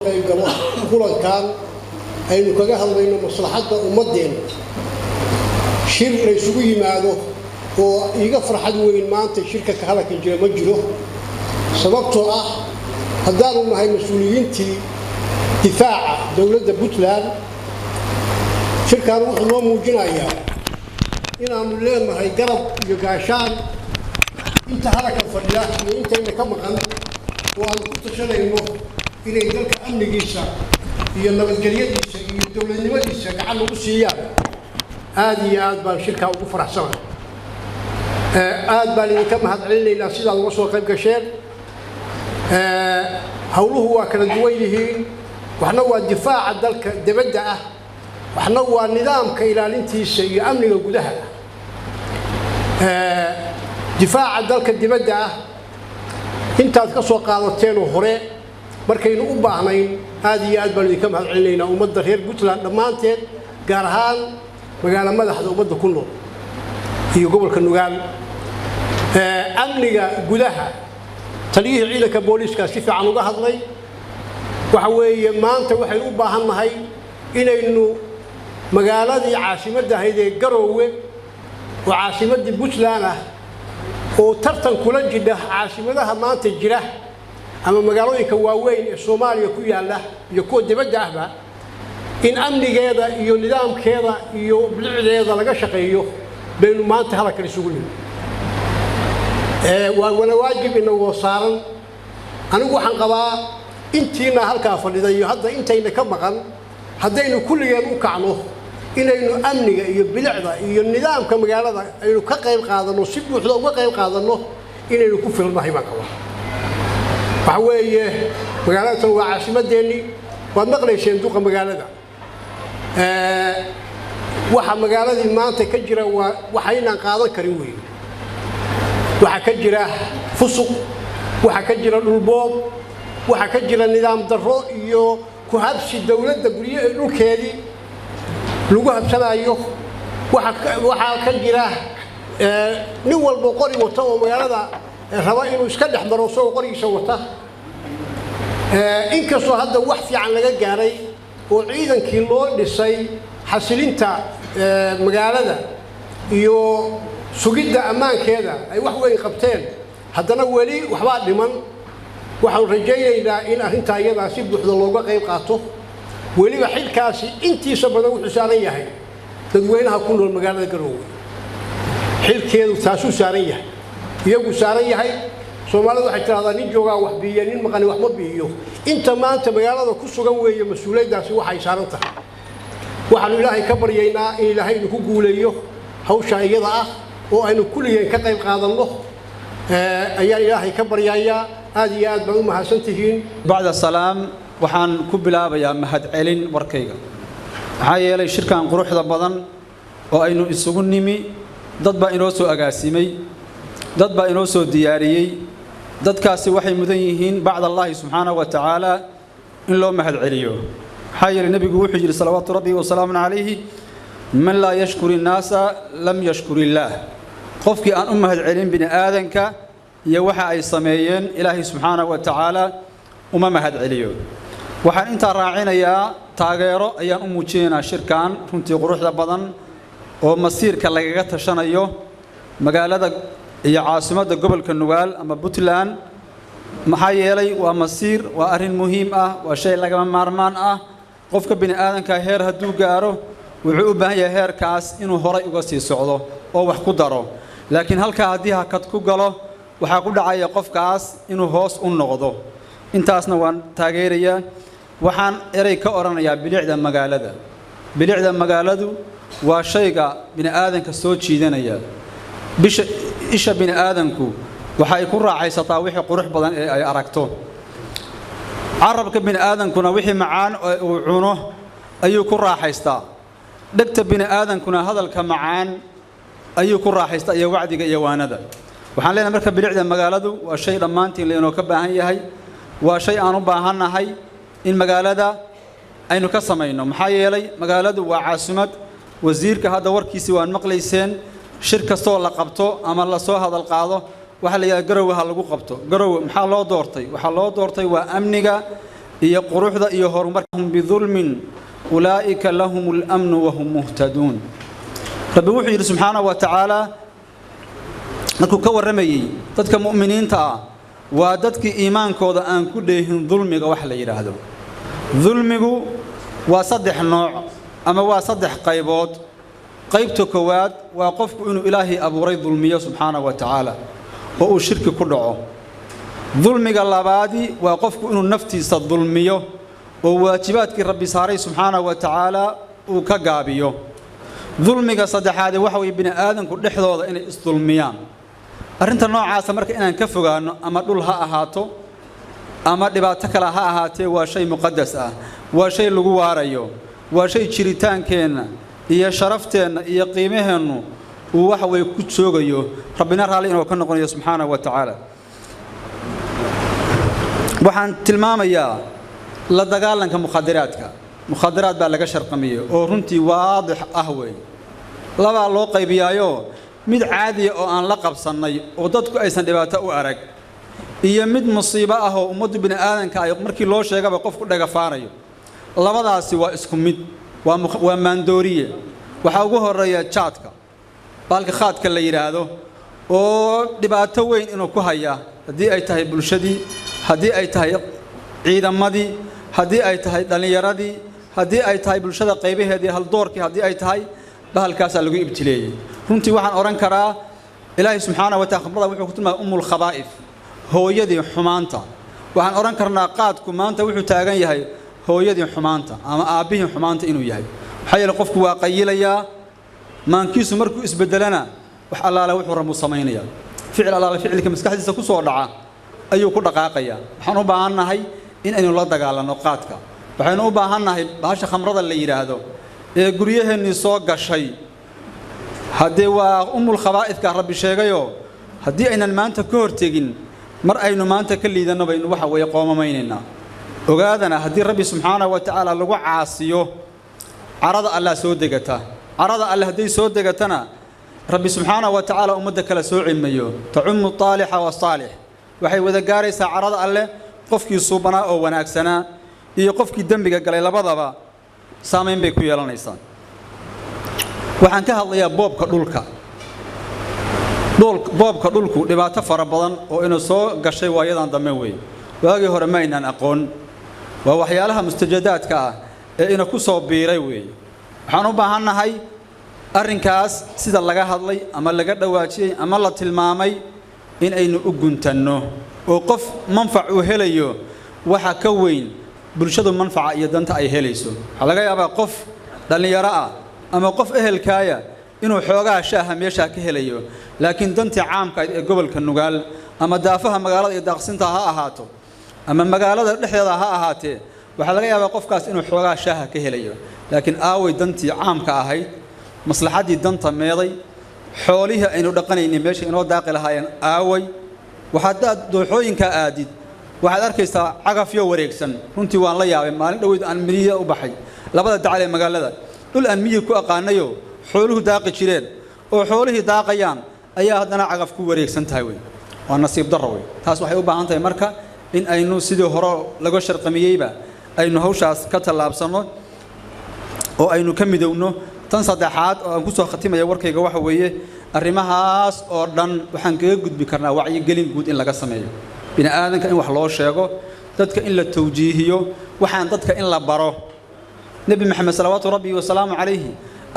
kulankan aynu kaga hadlayno maslaxadda ummadeena shir la isugu yimaado oo iga farxad weyn maanta shirka ka halka jira ma jiro sababtoo ah haddaanu nahay mas'uuliyiintii difaaca dawladda Puntland shirkan wuxuu noo muujinayaa inaanu leenahay garab iyo gaashaan inta halka fadhiya iyo intayna ka maqan oo aan ku tashanayno inay dalka amnigiisa iyo nabadgelyadiisa iyo dawladnimadiisa gacan ugu siiyaan aad iyo aad baan shirka ugu faraxsanahay aad baan idinka mahadcelinaynaa sidaad uga soo qayb gasheen hawluhu waa kala duwan yihiin waxna waa difaaca dalka dibadda ah waxna waa nidaamka ilaalintiisa iyo amniga gudaha difaaca dalka dibadda ah intaad ka soo qaadateen hore markaynu u baahnayn aad iyo aad baan idinka mahadcelinaynaa ummadda reer Puntland dhammaanteed gaar ahaan magaala madaxda ummadda ku nool iyo gobolka Nugaal amniga gudaha taliyihii ciidanka booliiska si fiican uga hadlay waxa weeye maanta waxay u baahannahay inaynu magaaladii caasimadda ahayd ee Garowe oo caasimadii Puntland ah oo tartan kula jira caasimadaha maanta jira ama magaalooyinka waaweyn ee Soomaaliya ku yaala iyo kuwa dibadda ahba in amnigeeda iyo nidaamkeeda iyo bilicdeeda laga shaqeeyo baynu maanta halka isugu nimid waa waajib inoo saaran anigu waxaan qabaa intiina halka fadhiday iyo hadda intayna ka maqan haddaynu kulligeen u kacno inaynu amniga iyo bilicda iyo nidaamka magaalada aynu ka qayb qaadano si buuxda uga qayb qaadano inaynu ku filnahay baan qabaa waxa weeye magaalada waa caasimadeeni waad maqlayseen duqa magaalada waxa magaaladii maanta ka jira waxayna qaadan karin weey waxa ka jira fusuq waxa ka jira dhulboob waxa ka jira nidaam darro iyo ku habsi dawladda guriga ee dhulkeedii lagu habsanayo waxa ka jira nin walba qori wata oo magaalada raba inuu iska dhaxmaro soo qorigiisa wata inkastoo hadda wax fiican laga gaaray oo ciidankii loo dhisay xasilinta magaalada iyo sugidda ammaankeeda ay wax weyn qabteen haddana weli waxba dhiman waxaan rajaynaynaa in arrinta iyada si buuxda looga qayb qaato weliba xilkaasi intiisa badan wuxuu saaran yahay dadweynaha ku nool magaalada Garowe xilkeedu taasuu saaran yahay iyagu saaran yahay Soomaalidu waxay tiraahdaa nin jooga wax biyo nin maqan wax ma biyo inta maanta magaalada ku sugan weeye mas'uuliyadaasi waxay saaran tahay waxaan Ilaahay ka baryaynaa in Ilaahay ku guuleeyo hawsha iyada ah oo aynu kulligeen ka qayb qaadano ayaan Ilaahay ka baryayaa aad iyo aad baan u mahadsantihiin bacda salaam waxaan ku bilaabayaa mahadcelin warkayga waxa yeelay shirkan quruxda badan oo aynu isugu nimi dad baa inoo soo agaasimay dad baa inoo soo diyaariyay dadkaasi waxay mudan yihiin bacda Allah subhanahu wa ta'ala in loo mahadceliyo waxa yeelay nabigu wuxuu yiri salawaatu rabbi wa salaamun alayhi man la yashkuru an-nasa lam yashkuru Allah qofkii aan u mahadcelin bini aadanka iyo waxa ay sameeyeen Ilaahay subhanahu wa ta'ala uma mahadceliyo waxaan inta raacinayaa taageero ayaan u muujinaynaa shirkan runtii quruxda badan oo masiirka lagaga tashanayo magaalada iyo caasimadda gobolka Nugaal ama Puntland maxaa yeelay waa masiir waa arrin muhiim ah waa shay laga maarmaan ah qofka bini aadanka heer hadduu gaaro wuxuu u baahan yahay heerkaas inuu horay uga sii socdo oo wax ku daro laakiin halka haddii hakad ku galo waxaa ku dhacaya qofkaas inuu hoos u noqdo intaasna waan taageerayaa waxaan eray ka oranayaa bilicda magaaladu waa shayga bini aadanka soo jiidanaya isha bini aadanku waxay ku raaxaysataa wixii qurux badan ee ay aragto carabka bini aadankuna wixii macaan uu cuno ayuu ku raaxaystaa dhagta bini aadankuna hadalka macaan ayuu ku raaxaystaa iyo wacdiga iyo waanada waxaan leenahay marka bilicda magaaladu waa shay dhamaantiin leeno ka baahan yahay waa shay aan u baahanahay in magaalada aynu ka sameeyno maxaa yeelay magaaladu waa caasimad wasiirka hadda warkiisi waan maqlayseen shir kasto la qabto ama la soo hadal qaado waxa la yiraahdaa Garowe ha lagu qabto Garowe maxaa loo doortay waxa loo doortay waa amniga iyo quruxda iyo horumarkahum bidulmin ulaa'ika lahumul amnu wa hum muhtaduun rabbi wuxuu yidhi subxaanahu wa tacaala markuu ka warramayey dadka mu'miniinta ah waa dadkii iimaankooda aan ku dheehin dulmiga wax la yidhaahdo dulmigu waa 3 nooc ama waa 3 qaybood qaybta koowaad waa qofku inuu ilaahay abuuray dulmiyo subxaanahu wa tacaala oo uu shirki ku dhaco dulmiga labaadi waa qofku inuu naftiisa dulmiyo oo waajibaadkii rabbi saaray subxaanahu wa tacaala uu ka gaabiyo dulmiga saddexaad waxa way bini aadanku dhexdooda inay isdulmiyaan arrinta noocaas marka inaan ka fogaano ama dhul ha ahaato ama dhibaato kale ha ahaatee waa shay muqaddas ah waa shay lagu waarayo waa shay jiritaankeenna iyo sharafteena iyo qiimaheennu uu waxa way ku joogayo rabbina raali inuu ka noqonayo subxaanahu wa tacaala waxaan tilmaamayaa la dagaalanka mukhadaraad baa laga sharqamiyay oo runtii waadix ah weey laba loo qaybiyaayo mid caadi oo aan la qabsanay oo dadku aysan dhibaato u arag iyo mid musiibo ah oo ummadu bini aadanka ay markii loo sheegaba qofku dhaga faarayo labadaasi waa isku mid waa maandooriye waxa ugu horeeya jaadka baalka khaadka la yiraahdo oo dhibaato weyn inuu ku haya hadii ay tahay bulshadii hadii ay tahay ciidamadii hadii ay tahay dhalinyaradii hadii ay tahay bulshada qaybaheedii hal doorkii hadii ay tahay bahalkaas lagu ibtileeyay runtii waxaan oran karaa ilaahay subxaanahu wa ta'ala wuxuu ku tilmaamay ummul khabaa'if hooyadii xumaanta waxaan oran karnaa qaadku maanta wuxuu taagan yahay hooyadii xumaanta ama aabihii xumaanta inuu yahay waxa yeelay qofku waa qayilaya maankiisu markuu isbedelana wax allaala wuxuu rabu sameeynaya ficil allaala ficilka maskaxdiisa ku soo dhaca ayuu ku dhaqaaqaya waxaan u baahanahay in aynu la dagaalano qaadka waxaynu u baahanahay baasha khamrada la yiraahdo ee guryaheennii soo gashay hadee waa ummul khabaa'ifka rabbi sheegayo hadii aynan maanta ka hortagin mar aynu maanta ka liidano baynu waxa way qoomamaynayna ogaadana hadii rabbi subxaanahu wa ta'ala lagu caasiyo arada allah soo degata arada allah hadii soo degatana rabbi subxaanahu wa ta'ala ummadda kala soo cilmiyo ta'ummu taaliha wa saalih waxay wada gaaraysaa arada allah qofkii suubanaa oo wanaagsana iyo qofkii dambiga galay labadaba saameyn bay ku yeelanaysaa waxaan ka hadlayaa boobka dhulku dhibaato fara badan oo inuu soo gashay waayadan dambe weey waagii hore ma aynaan aqoon waa waxyaalaha mustajadaadka ah ee ina ku soo biiray weey waxaan u baahanahay arrinkaas sida laga hadlay ama laga dhawaajiyay ama la tilmaamay in aynu u guntanno oo qof manfac u helayo waxa ka weyn bulshadu manfaca iyo danta ay helayso waxa laga yaabaa qof dhalinyaro ah ama qof ehelkaaya inuu xoogaa shaaha meesha ka helayo laakiin dantii caamka ee gobolka Nugaal ama daafaha magaalada iyo daaqsinta ha ahaato ama magaalada dhexdeeda ha ahaatee waxa laga yaabaa qofkaas inuu xoogaa shaaha ka helayo laakiin aaway dantii caamka ahayd maslaxadii danta meeday xoolihi aynu dhaqanaynay meesha inoo daaqi lahaayeen aaway waxa dooxooyinka aadid waxaad arkaysaa cagafyo wareegsan runtii waan la yaabay maalin dhaweyd aan miriya u baxay labada dacal ee magaalada dhul aan miyi ku aqaanayo xooluhu daaqi jireen oo xoolihii daaqayaan ayaa haddana cagaf ku wareegsan tahay way waa nasiib darro way taas waxay u baahan tahay marka in aynu sidii hore laga sharqamiyeyba aynu hawshaas ka talaabsano oo aynu ka midowno tan saddexaad oo aan ku soo khatimaya warkayga waxa weeye arrimahaas oo dhan waxaan kaga gudbi karnaa wacyigelin guud in laga sameeyo bini aadanka in wax loo sheego dadka in la tawjiihiyo waxaan dadka in la baro nabi maxamed salawaatu rabbi wa salaamu alayhi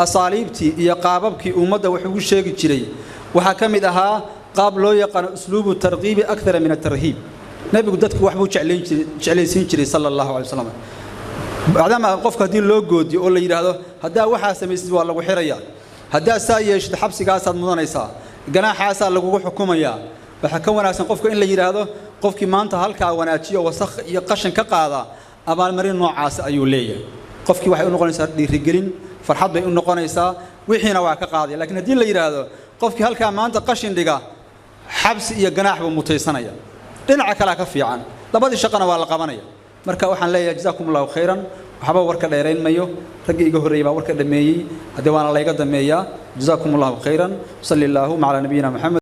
asaaliibtii iyo qaababkii ummadda wax ugu sheegi jiray waxa kamid ahaa qaab loo yaqaan usluubu tarqiib akthar min at-tarhib nabigu dadku wax buu jeclaysiin jiray sallallahu alayhi wasallam baadama qofka hadii loo goodiyo oo la yiraahdo hadaa waxa sameeyay waa lagu xirayaa hadaa saayeeshid xabsigaas aad mudanaysaa ganaaxaasa lagu xukumayaa waxa ka wanaagsan qofka in la yiraahdo qofkii maanta halka wanaajiyo wasakh iyo qashin ka qaada abaalmarin noocaas ayuu leeyahay qofkii waxay u noqonaysaa dhiirigelin farxad bay u noqonaysaa wixiina waa ka qaaday laakiin hadii la yiraahdo qofkii halka maanta qashin dhiga xabsi iyo ganaax buu mutaysanaya dhinaca kale ka fiican labadii shaqana waa la qabanaya marka waxaan leeyahay jazaakumullahu khayran waxba warka dheerayn mayo ragii iga horeeyay baa warka dhameeyay hadii waana la iga dameeyaa jazaakumullahu khayran sallallahu ala nabiyina muhammad